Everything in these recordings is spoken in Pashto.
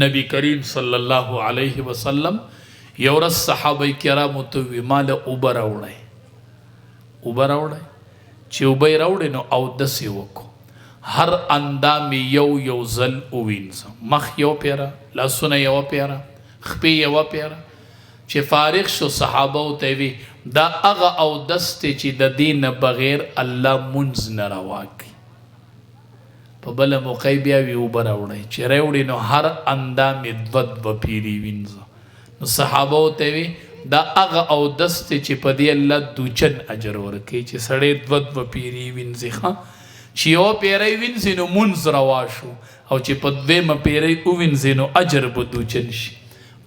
نبی کریم صلی الله علیه وسلم یو ورځ صحابه کرامو ته وی مال اوبه راوړئ چې اوبه یې راوړې نو اودس یې وکړو هر اندام یو یو ځل ووینځه مخ یو پیره لاسونه یوه پیره خپې یوه پیره چې فارغ شو صحابه ته وی دا هغه اودس دی چې د دې نه بغیر الله مونځ نه روا کوي په بله موقع بیا وی اوبه راوړئ چې راوړې نو هر اندام یې دوه پیرې وینځه نو صحابه ته وی دا هغه اودس دی چې په دې الله دوچن اجر ورکوي چې سړی دوه پیرې وینځي ښه چې یوه پیری وینځي نو مونځ روا شو او چې په دویمه پیری ووینځي نو اجر به دوچن شي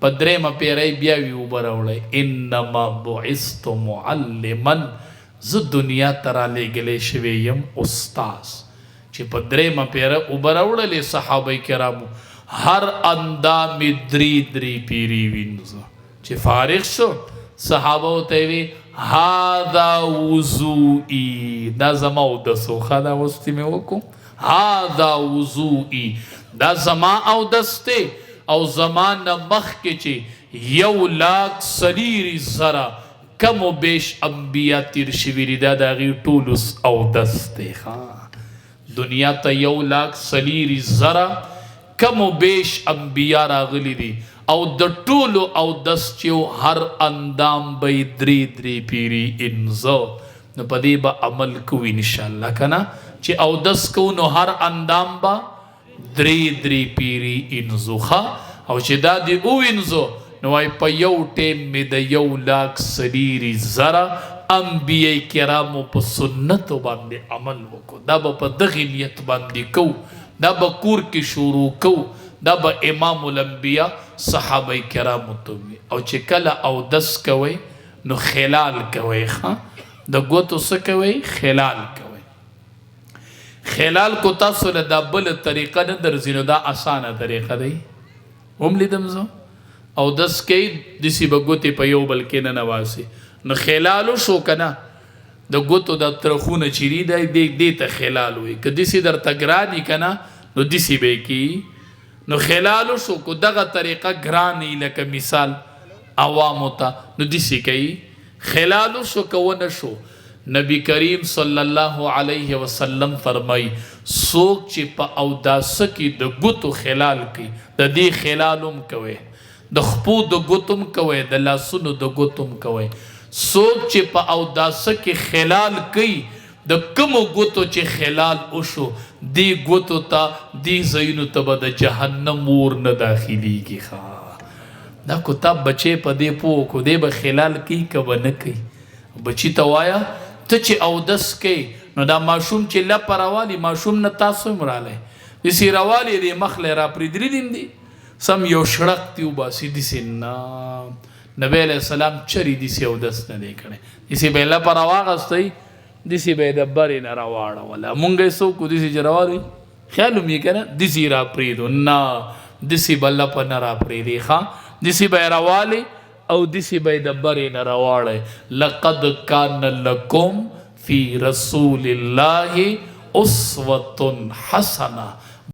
په درېیمه پیری بیا وی اوبه راوړئ انما بعثت معلما زه دنیا ته رالیږلی شوی یم استاذ چې په درېیمه پیره اوبه راوړلې صحابه کرامو هر اندام درې پیرې وینځه چې فارغ شو صحابه ته وی هذا وضوئی دا زما اودس و ښه دا اوس مې وکړو هذا وضوئی دا زما اودس دی او زما نه مخکې چې 1,40,000 کم و بیش انبیا تیر شوي دي دا د هغې ټولو اودس دی دنیا ته 1,40,000 کم و بیش انبیا راغلی دي او د ټولو اودس چې هر اندام به یې درې پیرې انځه نو په دې به عمل کوو انشاءالله که نه چې اودس کوو نو هر اندام به درې پیرې انځو ښه او چې دا دې ووینځو نو وایي په یو ټیم مې د 1,40,000 انبیاء کرامو په سنتو باندې عمل وکړو دا به په دغې نیت باندې کوو دا به کور کې شروع کوو دا به امام الانبیاء صحابه کرامو ته وي او چې کله اودس کوئ نو خلال کوئ ښه د ګوتو څه کوئ خلال کوئ خلال کو تاسو له دا بله طریقه نه درځي نو دا اسانه طریقه دی هم لیدم زه اودس کوي داسې به ګوتې په یو بل کې نه نواسي نو خلالو شو که نه د ګوتو د ترخونه چې دي دې ته خلال وي که داسې درته ګراني که نه نو داسې به یې کي نو خلالو شو کو دغه طریقه ګرانې لکه مثال عوامو ته نو داسې کوي خلالو شو که ونه شو نبی کریم صلی الله علیه وسلم فرمای څوک چې په اوداسه کې د ګوتو خلال کوي د دې خلالم کوي د خپو د ګوتم کوي د لاسونو د ګوتم کوي څوک چې په اوداسه کې خلال کوي د کومو ګوتو چې خلال وشو دې ګوتو ته دې ځایونو ته به د جهنم اور نه داخلیږي ښه دا کتاب بچې په دې پوه کو دې به خلال کوي که به نه کوي بچي ته وایه ته چې اودس کوي نو دا ماشوم چې لپه راوالي ماشوم نه تاسو هم رالی داسې راوالي دې مخلی را پرېدري دي دي سم یو شړق دي وباسي داسې نه نبی علیه السلام چرې داسې اودس نه دی کړی داسې به یې لپه راواغستی داسې به یې د برې نه راواړوله مونږ یې څوک و داسې چې راوالي خیال هم یې که نه داسې را پرېږدو نه داسې به لپه نه را پرېږدي ښه داسې به یې راوالي او داسې به یې د برې نه راواړئ لقد کان لکم فی رسول الله اسوة حسنه